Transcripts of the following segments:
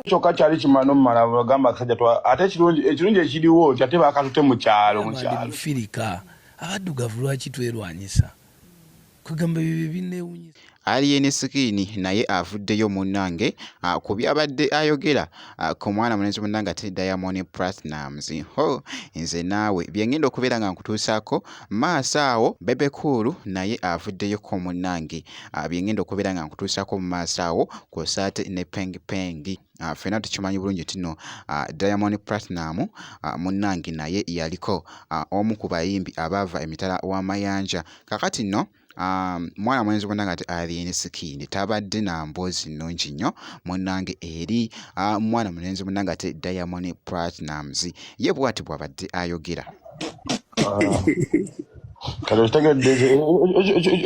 kyokka kyali kimano mmala bagamba akasajja twa ate ekirungi ekiriwo kyate bakatute mu kyalo mufirika abaddugavu lwaki twerwanyisa kugamba bibyo binneewunyisa. Alien Skin naye avuddeyo munnange ku byabadde ayogera ku mwana mulenzi munnange ate Diamond Platnumz. Nze naawe byengenda okubeera nga nkutuusaako maaso awo. Bebe Cool naye avuddeyo ko munnange byengenda okubeera nga nkutuusaako mu maaso awo kw'osaate ne pengi. Ffenna tukimanyi bulungi tino Diamond Platnumz munnange naye yaliko omu ku bayimbi abaava emitala w'amayanja. Kakati nno mwana mwenzi munnange ate Alien Skin tabadde na mboozi nnungi nnyo munnange eri mwana mulenzi munnange ate Diamond Platnumz. Ye bw'ati bw'abadde ayogera. kale kitegedde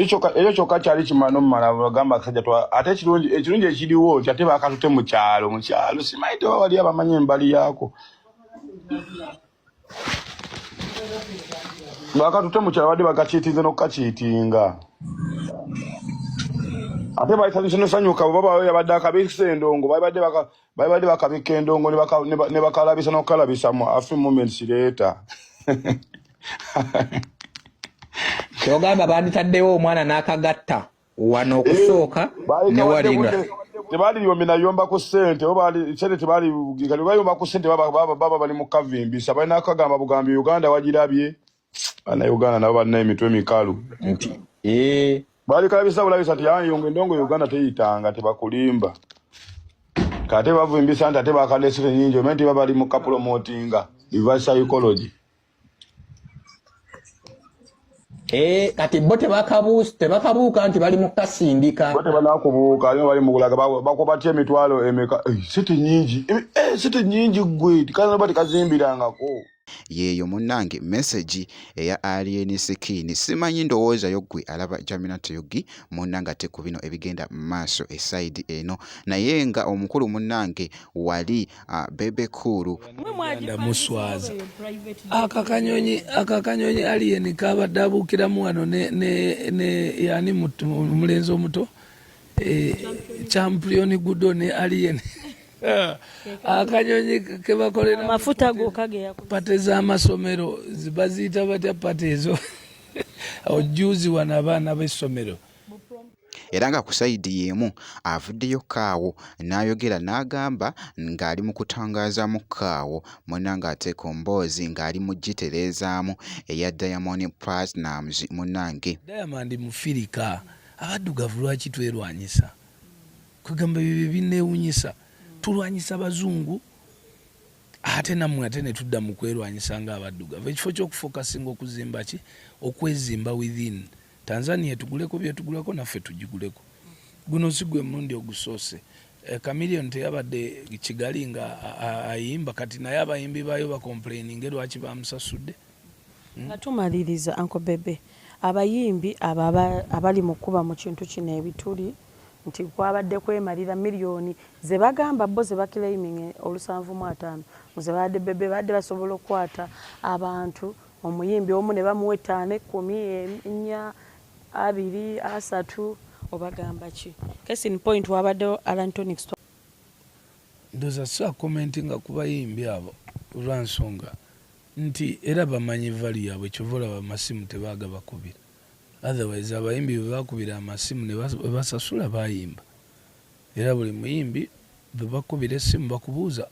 ekyo kyokka kyali kimano mmala bagamba akasajja twa ate ekirungi ekiriwo kyate bakatute mu kyalo simanyi teba wali abamanyi embali yaako bakatute mu kyalo badde bakakiitinze n'okukakiitinga ate baisanyusanyuka baba yabadde akabisa endongo babadde bakabika endongo ne bakalabisa n'okukalabisa mu African Moments Later. Kyogamba banditaddewo omwana n'akagatta wano okusooka ne walinga tebali yombi nayomba ku ssente sente tebali bayomba ku ssente baba bali mu kavimbisa balina akagamba bugambi Uganda wagirabye ana Uganda nabo balina emitwe mikalu bali kalabisa bulabisa nti yayonga endongo Uganda teyitanga tebakulimba kate bavimbisa nti ate bakadesire nyingi omenti baba bali mu kapromotinga reverse psychology. Kati bo tebakabuuka nti bali mu kasindika. Bo tebanakubuuka aliyo bali mu kulaga bakubatia emitwalo emeka sente nyingi gwe tikana bati kazimbirangako. Yeeyo munnange message eya Alien Skin. Simanyi ndowooza yo ggwe alaba Jamina Tuyogi munnange ate ku bino ebigenda mu maaso eside eno naye nga omukulu munnange wali Bebe Cool muswaza akakanyonyi Alien kabadde abuukiramu wano ne yani mulenzi omuto Champion Gudo ne Alien akanyonyi kebakolera amafuta go kageya pate z'amasomero zibaziyita batya pate ezo ojuzi wana abaana b'essomero. Era nga ku sayidi y'emu avuddeyo kaawo n'ayogera n'agamba ng'ali mu kutangazaamu kaawo munnange ate ku mboozi ng'ali mu gitereezaamu eya Diamond Platnumz munnange. Diamond mufirika abaddugavu lwaki twerwanyisa kugamba bibyo binneewunyisa tulwanyisa bazungu ate namwe ate ne tudda mu kwerwanyisa ng'abaddugavu ekifo ky'okufokasinga okuzimba ki okwezimba within Tanzania tuguleko byetuguleko naffe tugiguleko guno si gwe mulundi ogusoose Chameleone teyabadde Kigali nga ayimba kati naye abayimbi bayo bakomplaininga lwaki bamusasudde. Nga tumaliriza Uncle Bebe abayimbi abali mu kuba mu kintu kino ebituli nti kwabadde kwemalira miliyoni ze bagamba bo ze bakilaiminge olusanvu-mu-5 ze badde Bebe badde basobola okukwata abantu omuyimbi omu ne bamuwa 5, 10, 4, 2, 3 obagamba ki case in point wabadde Alantonic Store ndoza sa commentinga ku bayimbi abo olwansonga nti era bamanyi vali yabwe kyovola bamasimu tebaga bakubira otherwise abayimbi bakubira amasimu ne basasula bayimba era buli muyimbi bakubira esimu bakubuuza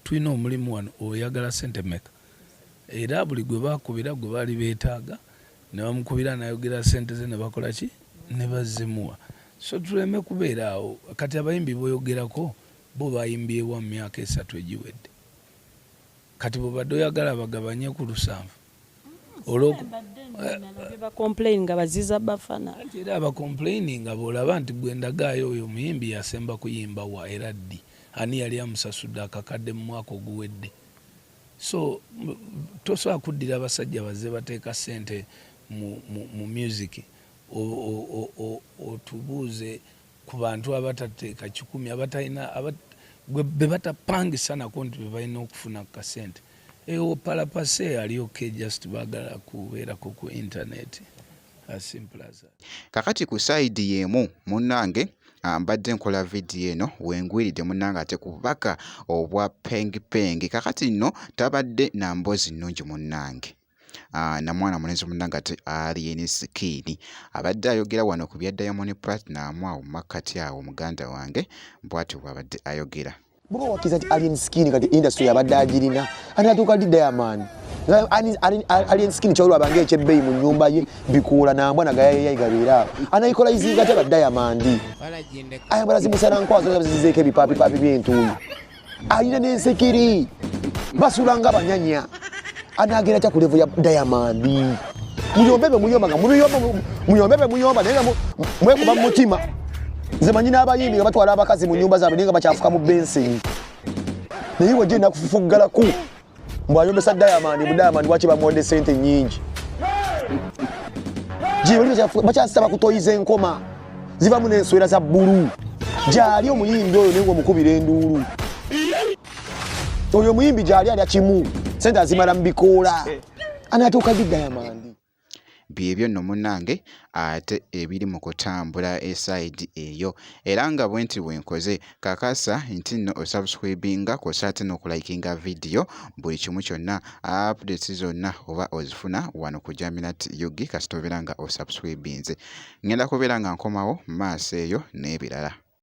tulina omulimu wano oyagala sente meka era buli gwe bakubira gwe bali beetaaga ne bamukubira n'ayogera sente ze ne bakola ki ne bazimuwa so tuleme kubeera awo kati abayimbi boyogerako bo bayimbyewa mu myaka 3 egiwedde kati bw'obadde oyagala bagabanye ku 7 complaining abaziza bafana era complaining abolaba nti gwendagaayo oyo muyimbi yasemba kuyimba wa era ddi ani yali amusasudde akakadde mu mwaka oguwedde so tosobola kuddira abasajja bazze bateeka sente mu music otubuuze ku bantu abatateeka 10 abatalina be batapangisa nako nti bebalina okufuna kasente eyo palapase aliyoke just bagala kubeerako ku internet as simple as that. Kakati ku side y'emu munnange mbadde nkola vidiyo eno wengwiridde munnange ate ku bubaka obwa pengi kakati nno tabadde na mboozi nnungi munnange. Na mwana mulenzi munnange ate Alien Skin abadde ayogera wano ku bya Diamond Platinum awo makkati awo muganda wange bw'atyo bw'abadde ayogera. Buba wakiza ati Alien Skin kati industry yabadde agirina anatuuka ddi Diamond Alien Skin kyolwa bange ekyebbeeyi mu nnyumba ye bikuula nambwa nagayayigabeera anayikola izinga te ba Diamond ayambala zimusala nkwazo zizeeko ebipaapipapi by'entuuyu alina n'ensekiri basula nga banyanya anagera kya kulevu ya Diamond muyombebe muyomba naye nga mwekuba mu mutima nze manyi n'abayimbi nga batwala abakazi mu nnyumba zaabwe naye nga bakyafuka mu benseni naye wajje nakufufuggalako mbwayombesa Diamond waki bamuwadde sente nnyingi bakyasaba kutoyiza enkoma zivamu n'enswera za bbulu gyali omuyimbi oyo naye ngaomukubira enduulu oyo omuyimbi gyali alya kimu sente azimala mu bikoola anatuuka ddi Diamond. Byebyo nno munnange ate ebiri mu kutambula eside eyo era nga bwenti bwenkoze kakasa nti nno osubscribinga kosa ate n'okulayikinga vidiyo buli kimu kyonna updates zonna oba ozifuna wano ku Jaminat Yugi kasita obeera nga osubscribinze ngenda kubeera nga nkomawo maaso eyo n'ebirala.